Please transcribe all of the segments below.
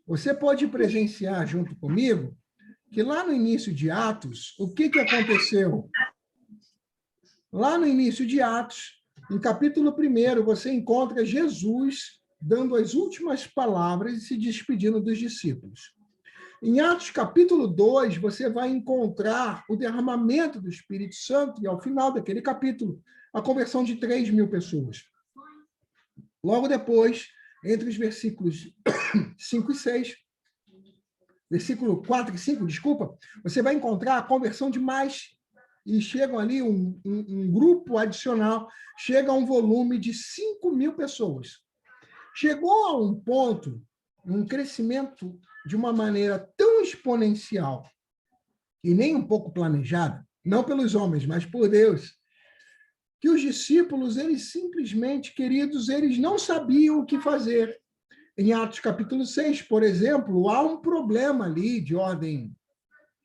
Você pode presenciar junto comigo que lá no início de Atos, o que aconteceu? Lá no início de Atos, no capítulo 1, você encontra Jesus dando as últimas palavras e se despedindo dos discípulos. Em Atos capítulo 2, você vai encontrar o derramamento do Espírito Santo e, ao final daquele capítulo, a conversão de 3.000 pessoas. Logo depois, entre os versículos 5 e 6, versículo 4 e 5, desculpa, você vai encontrar a conversão de mais, e chegam ali um grupo adicional, chega a um volume de 5.000 pessoas. Chegou a um ponto, um crescimento de uma maneira tão exponencial, e nem um pouco planejada, não pelos homens, mas por Deus, que os discípulos, eles simplesmente, queridos, eles não sabiam o que fazer. Em Atos capítulo 6, por exemplo, há um problema ali de ordem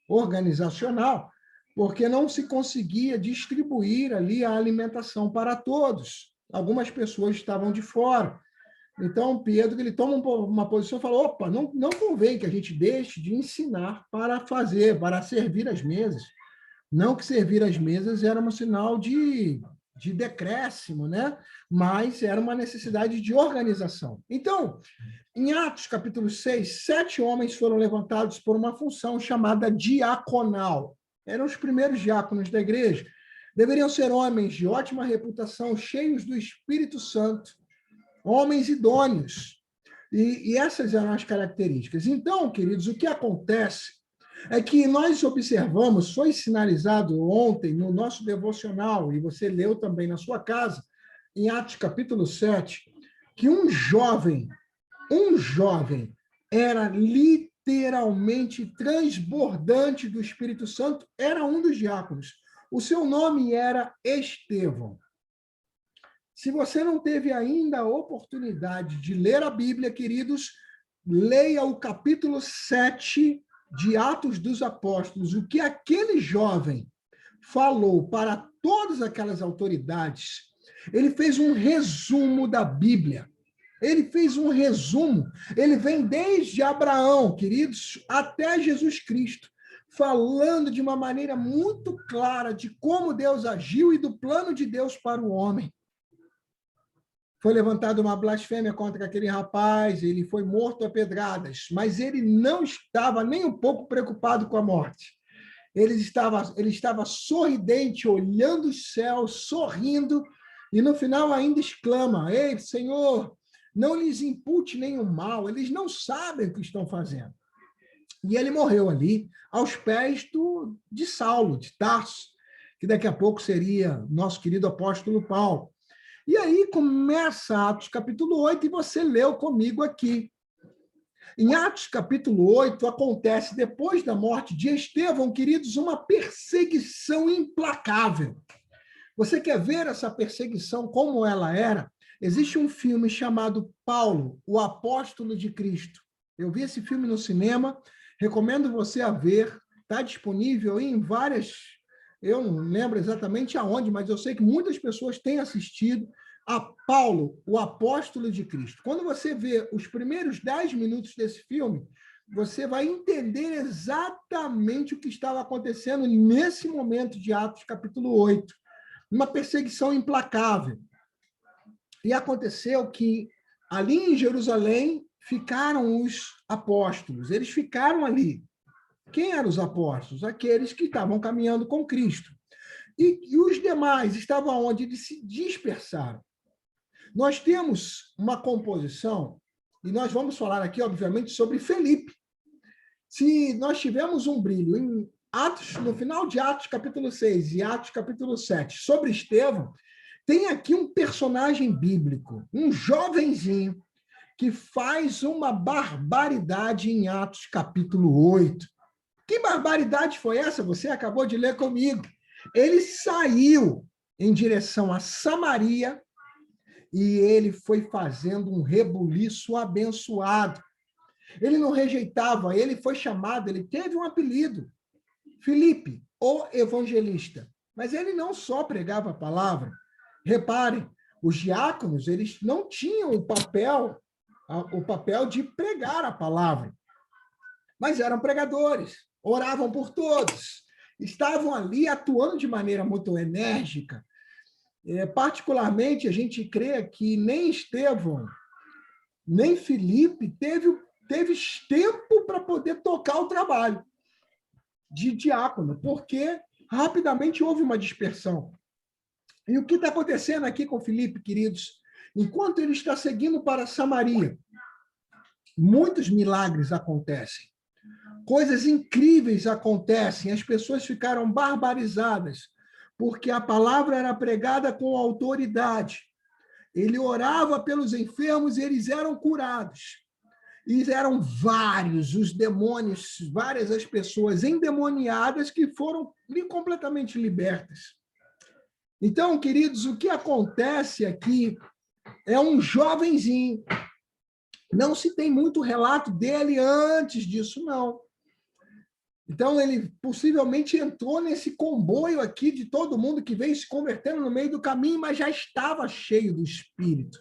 organizacional, porque não se conseguia distribuir ali a alimentação para todos. Algumas pessoas estavam de fora. Então, Pedro, ele toma uma posição e fala, opa, não convém que a gente deixe de ensinar para fazer, para servir as mesas. Não que servir as mesas era um sinal de decréscimo, né? Mas era uma necessidade de organização. Então, em Atos, capítulo 6, 7 homens foram levantados por uma função chamada diaconal. Eram os primeiros diáconos da igreja. Deveriam ser homens de ótima reputação, cheios do Espírito Santo, homens idôneos. E essas eram as características. Então, queridos, o que acontece é que nós observamos, foi sinalizado ontem no nosso devocional, e você leu também na sua casa, em Atos capítulo 7, que um jovem era literalmente transbordante do Espírito Santo, era um dos diáconos. O seu nome era Estevão. Se você não teve ainda a oportunidade de ler a Bíblia, queridos, leia o capítulo 7 de Atos dos Apóstolos, o que aquele jovem falou para todas aquelas autoridades. Ele fez um resumo da Bíblia. Ele fez um resumo. Ele vem desde Abraão, queridos, até Jesus Cristo, falando de uma maneira muito clara de como Deus agiu e do plano de Deus para o homem. Foi levantada uma blasfêmia contra aquele rapaz, ele foi morto a pedradas, mas ele não estava nem um pouco preocupado com a morte. Ele estava sorridente, olhando os céus, sorrindo, e no final ainda exclama, ei, Senhor, não lhes impute nenhum mal, eles não sabem o que estão fazendo. E ele morreu ali, aos pés de Saulo, de Tarso, que daqui a pouco seria nosso querido apóstolo Paulo. E aí começa Atos capítulo 8, e você leu comigo aqui. Em Atos capítulo 8, acontece, depois da morte de Estevão, queridos, uma perseguição implacável. Você quer ver essa perseguição como ela era? Existe um filme chamado Paulo, o Apóstolo de Cristo. Eu vi esse filme no cinema, recomendo você a ver, está disponível em várias... Eu não lembro exatamente aonde, mas eu sei que muitas pessoas têm assistido a Paulo, o Apóstolo de Cristo. Quando você vê os primeiros 10 minutos desse filme, você vai entender exatamente o que estava acontecendo nesse momento de Atos, capítulo 8. Uma perseguição implacável. E aconteceu que ali em Jerusalém ficaram os apóstolos, eles ficaram ali. Quem eram os apóstolos? Aqueles que estavam caminhando com Cristo. E os demais estavam onde eles se dispersaram. Nós temos uma composição, e nós vamos falar aqui, obviamente, sobre Felipe. Se nós tivermos um brilho em Atos, no final de Atos, capítulo 6 e Atos, capítulo 7, sobre Estevão, tem aqui um personagem bíblico, um jovenzinho, que faz uma barbaridade em Atos, capítulo 8. Que barbaridade foi essa? Você acabou de ler comigo. Ele saiu em direção a Samaria e ele foi fazendo um rebuliço abençoado. Ele não rejeitava, ele foi chamado, ele teve um apelido, Filipe, o evangelista. Mas ele não só pregava a palavra. Reparem, os diáconos, eles não tinham o papel o papel de pregar a palavra. Mas eram pregadores, oravam por todos, estavam ali atuando de maneira muito enérgica. Particularmente, a gente crê que nem Estevão, nem Filipe teve tempo para poder tocar o trabalho de diácono, porque rapidamente houve uma dispersão. E o que está acontecendo aqui com Filipe, queridos? Enquanto ele está seguindo para Samaria, muitos milagres acontecem. Coisas incríveis acontecem, as pessoas ficaram barbarizadas, porque a palavra era pregada com autoridade. Ele orava pelos enfermos e eles eram curados. E eram vários os demônios, várias as pessoas endemoniadas que foram completamente libertas. Então, queridos, o que acontece aqui é um jovenzinho. Não se tem muito relato dele antes disso, não. Então, ele possivelmente entrou nesse comboio aqui de todo mundo que veio se convertendo no meio do caminho, mas já estava cheio do Espírito.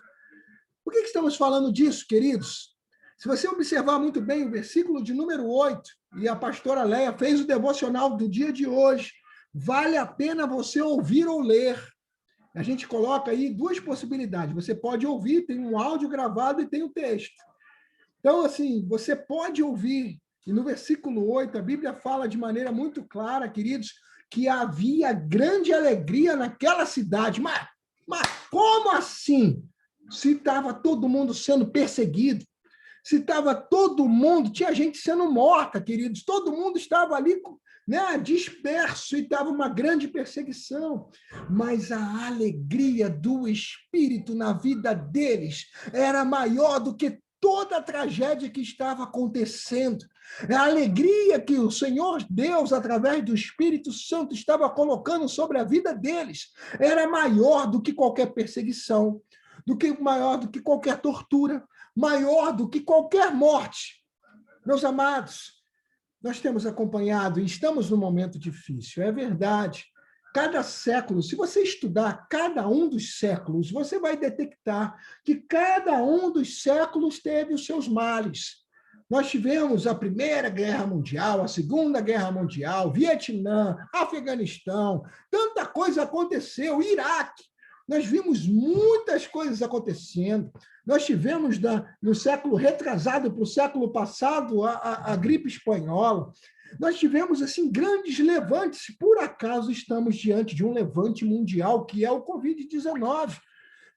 Por que estamos falando disso, queridos? Se você observar muito bem o versículo de número 8, e a pastora Leia fez o devocional do dia de hoje, vale a pena você ouvir ou ler. A gente coloca aí duas possibilidades. Você pode ouvir, tem um áudio gravado e tem o texto. Então, assim, você pode ouvir. E no versículo 8, a Bíblia fala de maneira muito clara, queridos, que havia grande alegria naquela cidade. Mas como assim? Se estava todo mundo sendo perseguido, se estava todo mundo, tinha gente sendo morta, queridos, todo mundo estava ali, né, disperso, e estava uma grande perseguição. Mas a alegria do Espírito na vida deles era maior do que toda a tragédia que estava acontecendo. A alegria que o Senhor Deus, através do Espírito Santo, estava colocando sobre a vida deles era maior do que qualquer perseguição, maior do que qualquer tortura, maior do que qualquer morte. Meus amados, nós temos acompanhado e estamos num momento difícil, é verdade. Cada século, se você estudar cada um dos séculos, você vai detectar que cada um dos séculos teve os seus males. Nós tivemos a Primeira Guerra Mundial, a Segunda Guerra Mundial, Vietnã, Afeganistão, tanta coisa aconteceu, Iraque. Nós vimos muitas coisas acontecendo. Nós tivemos, no século retrasado para o século passado, a gripe espanhola. Nós tivemos assim grandes levantes. Por acaso estamos diante de um levante mundial, que é o Covid-19,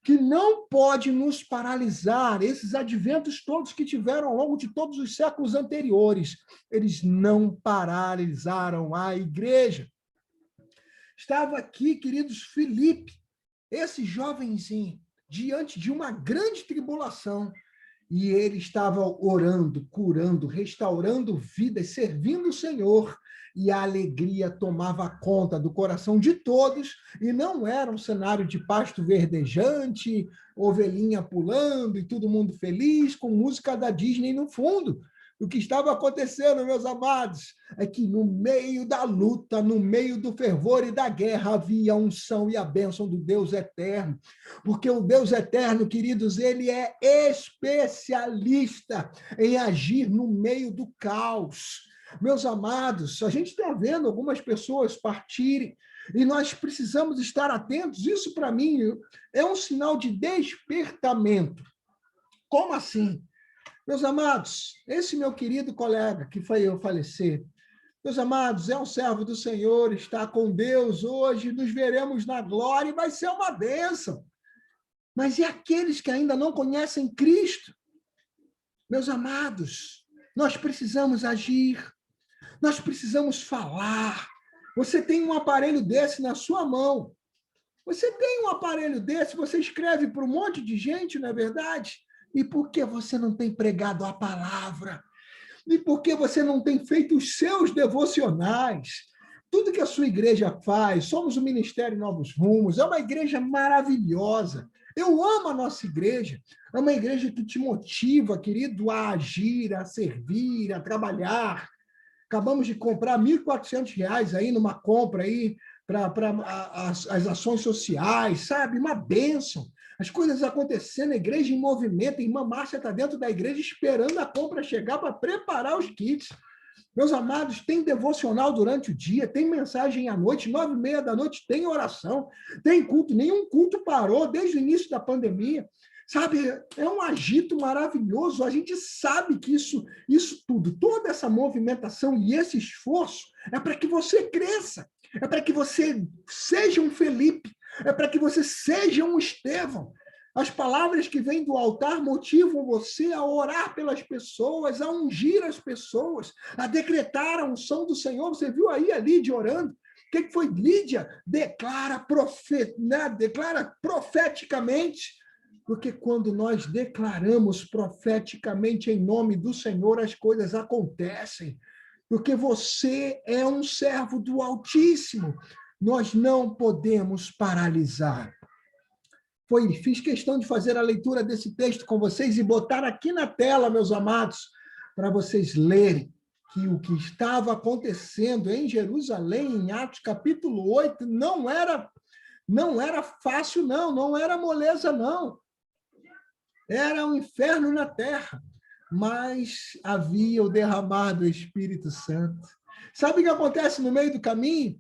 que não pode nos paralisar. Esses adventos todos que tiveram ao longo de todos os séculos anteriores, eles não paralisaram a igreja. Estava aqui, queridos, Filipe, esse jovenzinho, diante de uma grande tribulação, e ele estava orando, curando, restaurando vidas, servindo o Senhor, e a alegria tomava conta do coração de todos, e não era um cenário de pasto verdejante, ovelhinha pulando e todo mundo feliz, com música da Disney no fundo. O que estava acontecendo, meus amados, é que no meio da luta, no meio do fervor e da guerra, havia a unção e a bênção do Deus eterno. Porque o Deus eterno, queridos, ele é especialista em agir no meio do caos. Meus amados, a gente está vendo algumas pessoas partirem e nós precisamos estar atentos. Isso, para mim, é um sinal de despertamento. Como assim? Meus amados, esse meu querido colega que foi eu falecer, meus amados, é um servo do Senhor, está com Deus hoje, nos veremos na glória e vai ser uma bênção. Mas e aqueles que ainda não conhecem Cristo? Meus amados, nós precisamos agir, nós precisamos falar. Você tem um aparelho desse na sua mão. Você tem um aparelho desse, você escreve para um monte de gente, não é verdade? E por que você não tem pregado a palavra? E por que você não tem feito os seus devocionais? Tudo que a sua igreja faz, somos o Ministério Novos Rumos, é uma igreja maravilhosa. Eu amo a nossa igreja. É uma igreja que te motiva, querido, a agir, a servir, a trabalhar. Acabamos de comprar R$ 1.400 aí numa compra aí para as ações sociais, sabe? Uma bênção. as coisas acontecendo, a igreja em movimento, a irmã Márcia está dentro da igreja esperando a compra chegar para preparar os kits. Meus amados, tem devocional durante o dia, tem mensagem à noite, 9h30 da noite, tem oração, tem culto, nenhum culto parou desde o início da pandemia. Sabe, é um agito maravilhoso, a gente sabe que isso tudo, toda essa movimentação e esse esforço é para que você cresça, é para que você seja um Felipe, é para que você seja um Estevão. As palavras que vêm do altar motivam você a orar pelas pessoas, a ungir as pessoas, a decretar a unção do Senhor. Você viu aí a Lídia orando? O que foi Lídia? Declara profeticamente. Porque quando nós declaramos profeticamente em nome do Senhor, as coisas acontecem. Porque você é um servo do Altíssimo. Nós não podemos paralisar. Fiz questão de fazer a leitura desse texto com vocês e botar aqui na tela, meus amados, para vocês lerem que o que estava acontecendo em Jerusalém, em Atos capítulo 8, não era fácil, não era moleza, não. Era um inferno na terra, mas havia o derramar do Espírito Santo. Sabe o que acontece no meio do caminho?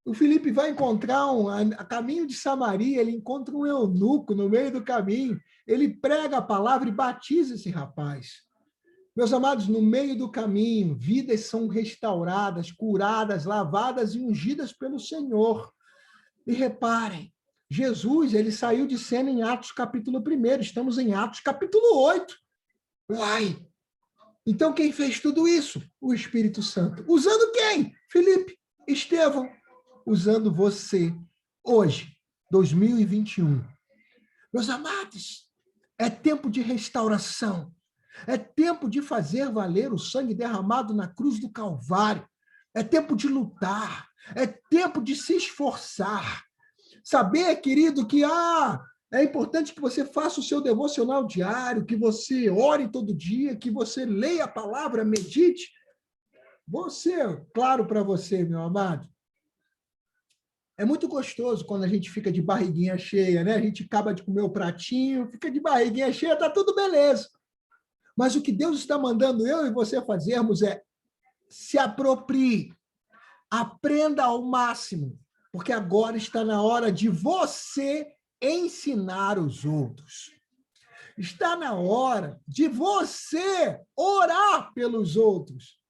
O Felipe vai encontrar a caminho de Samaria, ele encontra um eunuco no meio do caminho, ele prega a palavra e batiza esse rapaz. Meus amados, no meio do caminho, vidas são restauradas, curadas, lavadas e ungidas pelo Senhor. E reparem, Jesus, ele saiu de cena em Atos capítulo 1, estamos em Atos capítulo 8. Uai! Então quem fez tudo isso? O Espírito Santo. Usando quem? Felipe, Estevão. Usando você, hoje, 2021. Meus amados, é tempo de restauração, é tempo de fazer valer o sangue derramado na cruz do Calvário, é tempo de lutar, é tempo de se esforçar. Saber, querido, que é importante que você faça o seu devocional diário, que você ore todo dia, que você leia a palavra, medite. Claro para você, meu amado, é muito gostoso quando a gente fica de barriguinha cheia, né? A gente acaba de comer o pratinho, fica de barriguinha cheia, tá tudo beleza. Mas o que Deus está mandando eu e você fazermos é se aproprie, aprenda ao máximo, porque agora está na hora de você ensinar os outros. Está na hora de você orar pelos outros.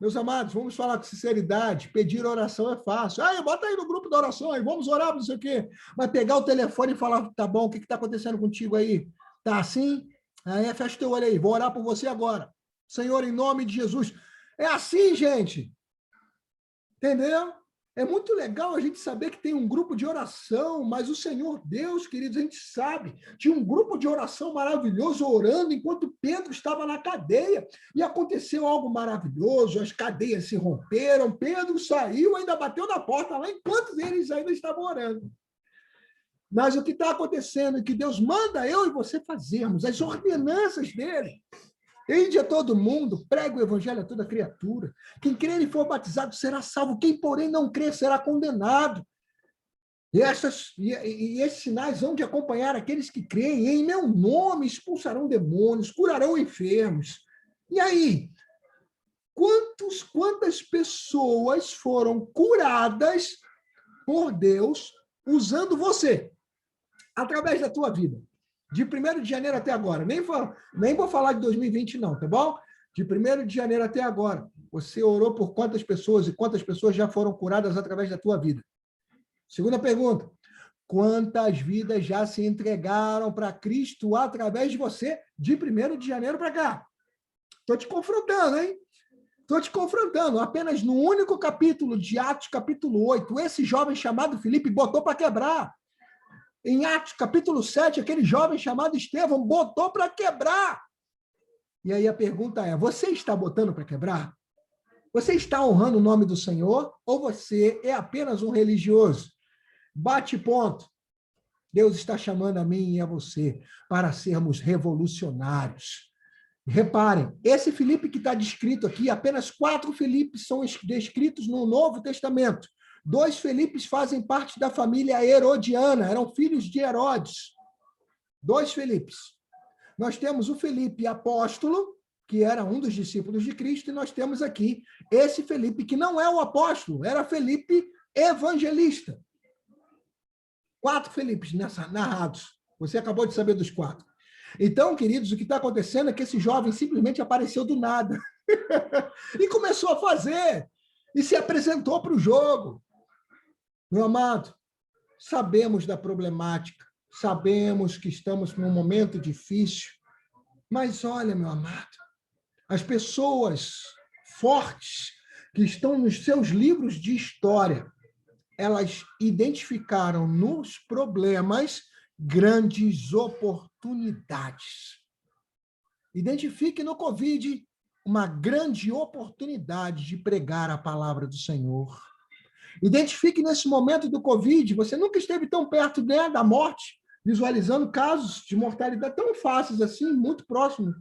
Meus amados, vamos falar com sinceridade. Pedir oração é fácil. Bota aí no grupo da oração, aí, vamos orar, não sei o quê. Mas pegar o telefone e falar, tá bom, o que está acontecendo contigo aí? Tá assim? Aí fecha o teu olho aí, vou orar por você agora. Senhor, em nome de Jesus. É assim, gente. Entendeu? É muito legal a gente saber que tem um grupo de oração, mas o Senhor Deus, queridos, a gente sabe, tinha um grupo de oração maravilhoso orando enquanto Pedro estava na cadeia. E aconteceu algo maravilhoso, as cadeias se romperam, Pedro saiu, ainda bateu na porta lá, enquanto eles ainda estavam orando. Mas o que está acontecendo é que Deus manda eu e você fazermos as ordenanças dele. Ide a todo mundo, pregue o evangelho a toda criatura. Quem crer e for batizado será salvo, quem, porém, não crer será condenado. E esses sinais vão de acompanhar aqueles que creem. Em meu nome expulsarão demônios, curarão enfermos. E aí? Quantas pessoas foram curadas por Deus usando você, através da tua vida? De 1º de janeiro até agora. Nem vou falar de 2020, não, tá bom? De 1º de janeiro até agora. Você orou por quantas pessoas e quantas pessoas já foram curadas através da tua vida? Segunda pergunta. Quantas vidas já se entregaram para Cristo através de você de 1º de janeiro para cá? Estou te confrontando, hein? Estou te confrontando. Apenas no único capítulo de Atos, capítulo 8, esse jovem chamado Filipe botou para quebrar. Em Atos, capítulo 7, aquele jovem chamado Estevão botou para quebrar. E aí a pergunta é, você está botando para quebrar? Você está honrando o nome do Senhor ou você é apenas um religioso? Bate ponto. Deus está chamando a mim e a você para sermos revolucionários. Reparem, esse Filipe que está descrito aqui, apenas 4 Filipes são descritos no Novo Testamento. 2 Filipes fazem parte da família herodiana, eram filhos de Herodes. dois Filipes. Nós temos o Felipe apóstolo, que era um dos discípulos de Cristo, e nós temos aqui esse Felipe, que não é o apóstolo, era Felipe evangelista. 4 Felipes narrados. Você acabou de saber dos 4. Então, queridos, o que está acontecendo é que esse jovem simplesmente apareceu do nada. E começou a fazer. E se apresentou para o jogo. Meu amado, sabemos da problemática. Sabemos que estamos num momento difícil. Mas olha, meu amado, as pessoas fortes que estão nos seus livros de história, elas identificaram nos problemas grandes oportunidades. Identifique no Covid uma grande oportunidade de pregar a palavra do Senhor. Identifique nesse momento do Covid, você nunca esteve tão perto, né, da morte, visualizando casos de mortalidade tão fáceis assim, muito próximo.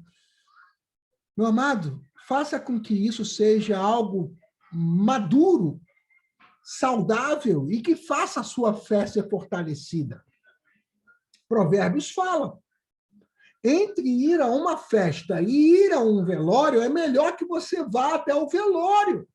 Meu amado, faça com que isso seja algo maduro, saudável e que faça a sua fé ser fortalecida. Provérbios fala: entre ir a uma festa e ir a um velório, é melhor que você vá até o velório.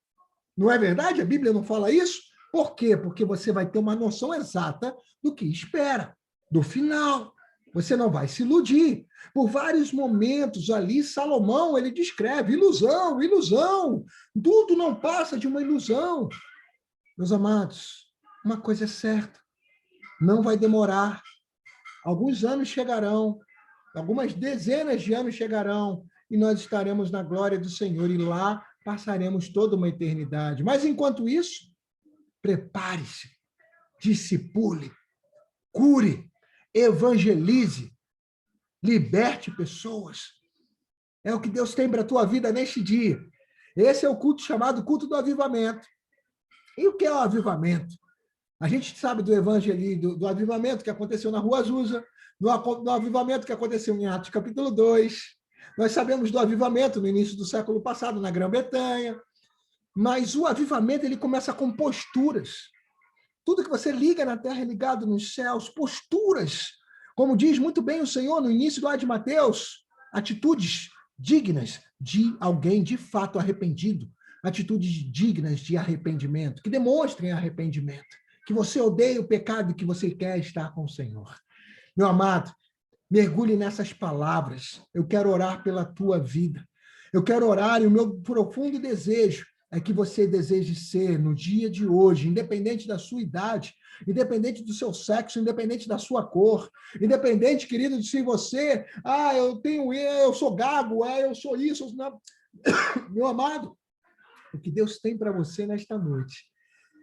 Não é verdade? A Bíblia não fala isso? Por quê? Porque você vai ter uma noção exata do que espera, do final. Você não vai se iludir. Por vários momentos ali, Salomão, ele descreve ilusão, ilusão. Tudo não passa de uma ilusão. Meus amados, uma coisa é certa, não vai demorar. Alguns anos chegarão, algumas dezenas de anos chegarão, e nós estaremos na glória do Senhor, e lá passaremos toda uma eternidade. Mas, enquanto isso, prepare-se, discipule, cure, evangelize, liberte pessoas. É o que Deus tem para a tua vida neste dia. Esse é o culto chamado culto do avivamento. E o que é o avivamento? A gente sabe do evangelismo, do avivamento que aconteceu na Rua Azusa, do avivamento que aconteceu em Atos capítulo 2. Nós sabemos do avivamento no início do século passado, na Grã-Bretanha. Mas o avivamento, ele começa com posturas. Tudo que você liga na terra é ligado nos céus, posturas. Como diz muito bem o Senhor no início lá de Mateus, atitudes dignas de alguém de fato arrependido, atitudes dignas de arrependimento, que demonstrem arrependimento, que você odeia o pecado e que você quer estar com o Senhor. Meu amado, mergulhe nessas palavras. Eu quero orar pela tua vida. Eu quero orar, e o meu profundo desejo é que você deseje ser, no dia de hoje, independente da sua idade, independente do seu sexo, independente da sua cor, independente, querido, de se você, eu sou gago, eu sou isso, não. Meu amado, o que Deus tem para você nesta noite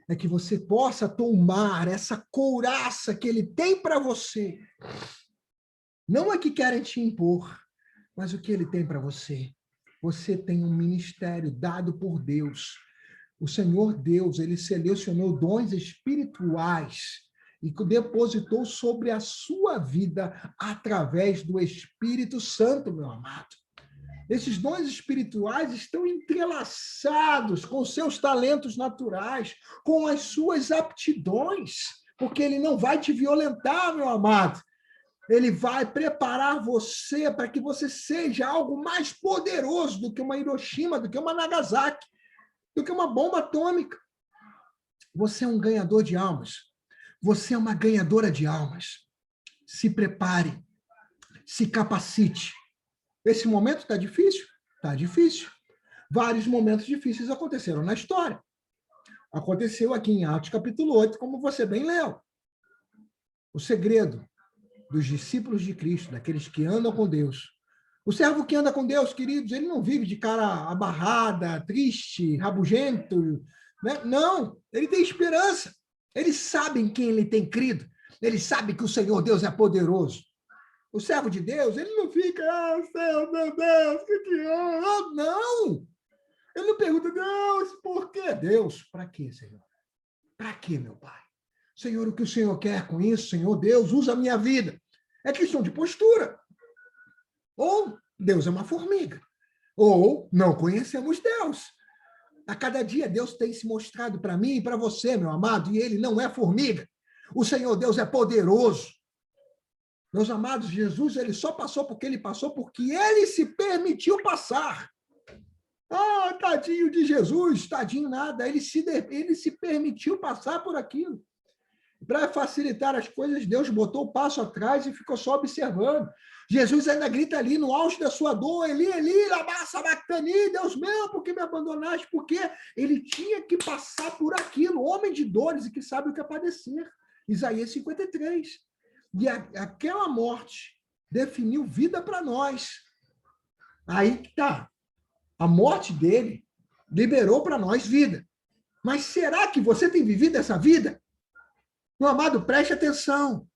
é que você possa tomar essa couraça que Ele tem para você. Não é que querem te impor, mas o que Ele tem para você. Você tem um ministério dado por Deus. O Senhor Deus, Ele selecionou dons espirituais e depositou sobre a sua vida através do Espírito Santo, meu amado. Esses dons espirituais estão entrelaçados com seus talentos naturais, com as suas aptidões, porque Ele não vai te violentar, meu amado. Ele vai preparar você para que você seja algo mais poderoso do que uma Hiroshima, do que uma Nagasaki, do que uma bomba atômica. Você é um ganhador de almas. Você é uma ganhadora de almas. Se prepare. Se capacite. Esse momento está difícil? Está difícil. Vários momentos difíceis aconteceram na história. Aconteceu aqui em Atos capítulo 8, como você bem leu. O segredo dos discípulos de Cristo, daqueles que andam com Deus. O servo que anda com Deus, queridos, ele não vive de cara abarrada, triste, rabugento, né? Não, ele tem esperança. Eles sabem quem ele tem crido. Eles sabem que o Senhor Deus é poderoso. O servo de Deus, ele não fica, Senhor, meu Deus, o que é? Não! Ele não pergunta, Deus, por quê? Deus, para quê, Senhor? Para quê, meu Pai? Senhor, o que o Senhor quer com isso? Senhor Deus, usa a minha vida. É questão de postura. Ou Deus é uma formiga. Ou não conhecemos Deus. A cada dia Deus tem se mostrado para mim e para você, meu amado, e Ele não é formiga. O Senhor Deus é poderoso. Meus amados, Jesus ele só passou porque ele passou, porque ele se permitiu passar. Ah, tadinho de Jesus, tadinho nada, ele se permitiu passar por aquilo. Para facilitar as coisas, Deus botou o passo atrás e ficou só observando. Jesus ainda grita ali no auge da sua dor, Eli, Eli, lama sabachthani, Deus meu, por que me abandonaste? Porque ele tinha que passar por aquilo, homem de dores e que sabe o que é padecer. Isaías 53. E aquela morte definiu vida para nós. Aí que está. A morte dele liberou para nós vida. Mas será que você tem vivido essa vida? Meu amado, preste atenção.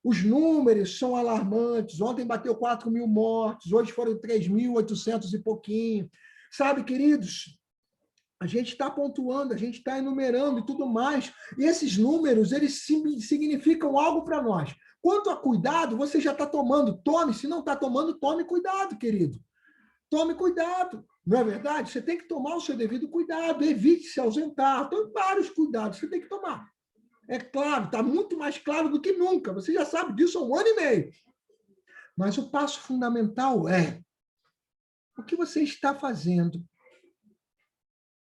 Os números são alarmantes. Ontem bateu 4.000 mortos, hoje foram 3.800 e pouquinho. Sabe, queridos, a gente está pontuando, a gente está enumerando e tudo mais. E esses números, eles significam algo para nós. Quanto a cuidado, você já está tomando, tome. Se não está tomando, tome cuidado, querido. Tome cuidado. Não é verdade? Você tem que tomar o seu devido cuidado, evite se ausentar. Tem vários cuidados que você tem que tomar. É claro, está muito mais claro do que nunca. Você já sabe disso há 1 ano e meio. Mas o passo fundamental é o que você está fazendo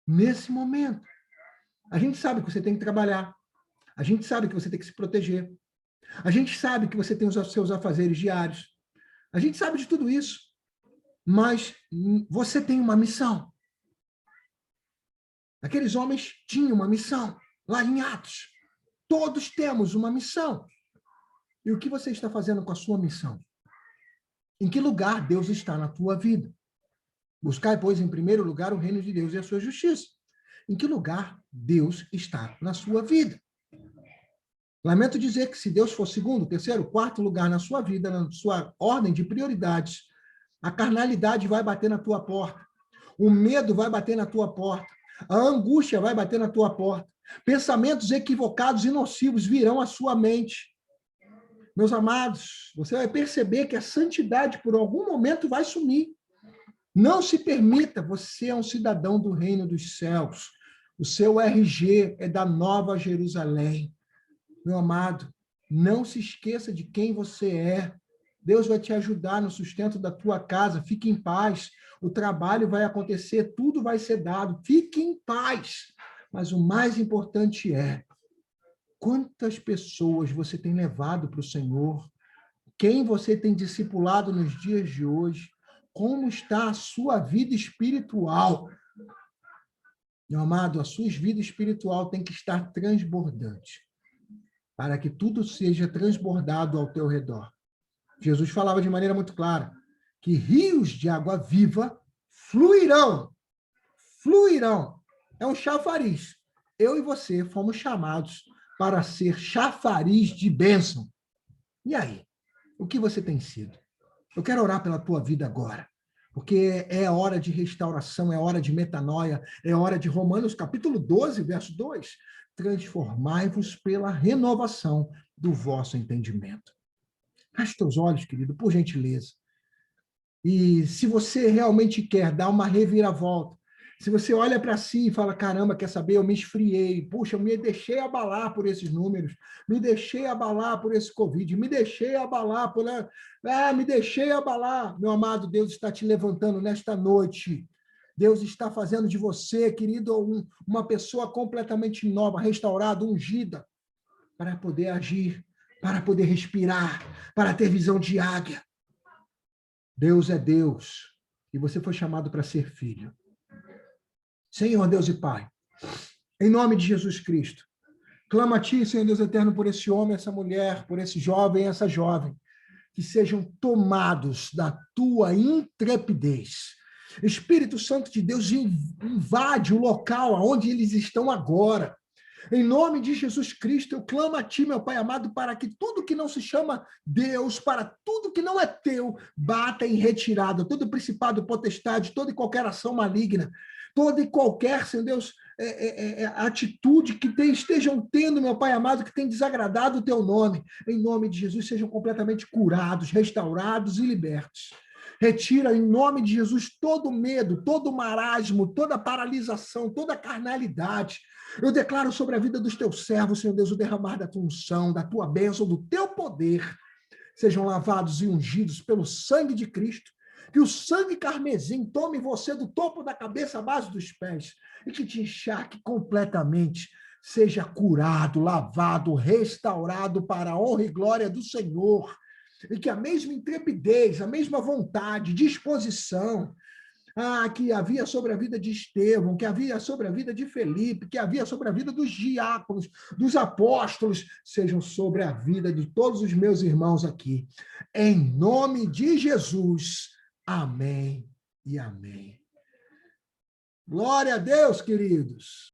nesse momento. A gente sabe que você tem que trabalhar. A gente sabe que você tem que se proteger. A gente sabe que você tem os seus afazeres diários. A gente sabe de tudo isso. Mas você tem uma missão. Aqueles homens tinham uma missão, lá em Atos. Todos temos uma missão. E o que você está fazendo com a sua missão? Em que lugar Deus está na tua vida? Buscai, pois, em primeiro lugar o reino de Deus e a sua justiça. Em que lugar Deus está na sua vida? Lamento dizer que se Deus for segundo, terceiro, quarto lugar na sua vida, na sua ordem de prioridades, a carnalidade vai bater na tua porta. O medo vai bater na tua porta. A angústia vai bater na tua porta. Pensamentos equivocados e nocivos virão à sua mente. Meus amados, você vai perceber que a santidade, por algum momento, vai sumir. Não se permita, você é um cidadão do reino dos céus. O seu RG é da Nova Jerusalém. Meu amado, não se esqueça de quem você é. Deus vai te ajudar no sustento da tua casa. Fique em paz. O trabalho vai acontecer, tudo vai ser dado. Fique em paz. Mas o mais importante é quantas pessoas você tem levado para o Senhor, quem você tem discipulado nos dias de hoje, como está a sua vida espiritual. Meu amado, a sua vida espiritual tem que estar transbordante, para que tudo seja transbordado ao teu redor. Jesus falava de maneira muito clara que rios de água viva fluirão. Fluirão. É um chafariz. Eu e você fomos chamados para ser chafariz de bênção. E aí? O que você tem sido? Eu quero orar pela tua vida agora, porque é hora de restauração, é hora de metanoia, é hora de Romanos capítulo 12, verso 2. Transformai-vos pela renovação do vosso entendimento. Feche teus olhos, querido, por gentileza. E se você realmente quer dar uma reviravolta, se você olha para si e fala, caramba, quer saber, eu me esfriei, puxa, eu me deixei abalar por esses números, me deixei abalar por esse Covid, me deixei abalar por... me deixei abalar. Meu amado, Deus está te levantando nesta noite. Deus está fazendo de você, querido, uma pessoa completamente nova, restaurada, ungida, para poder agir, para poder respirar, para ter visão de águia. Deus é Deus, e você foi chamado para ser filho. Senhor, Deus e Pai, em nome de Jesus Cristo, clamo a Ti, Senhor Deus eterno, por esse homem, essa mulher, por esse jovem, essa jovem, que sejam tomados da Tua intrepidez. Espírito Santo de Deus, invade o local onde eles estão agora. Em nome de Jesus Cristo, eu clamo a Ti, meu Pai amado, para que tudo que não se chama Deus, para tudo que não é Teu, bata em retirada, todo principado, potestade, toda e qualquer ação maligna, toda e qualquer, Senhor Deus, atitude que estejam tendo, meu Pai amado, que tem desagradado o Teu nome. Em nome de Jesus, sejam completamente curados, restaurados e libertos. Retira, em nome de Jesus, todo medo, todo marasmo, toda paralisação, toda carnalidade. Eu declaro sobre a vida dos teus servos, Senhor Deus, o derramar da tua unção, da tua bênção, do teu poder. sejam lavados e ungidos pelo sangue de Cristo, que o sangue carmesim tome você do topo da cabeça à base dos pés e que te encharque completamente, seja curado, lavado, restaurado para a honra e glória do Senhor, e que a mesma intrepidez, a mesma vontade, disposição, que havia sobre a vida de Estevão, que havia sobre a vida de Felipe, que havia sobre a vida dos diáconos, dos apóstolos, sejam sobre a vida de todos os meus irmãos aqui. Em nome de Jesus. Amém e amém. Glória a Deus, queridos.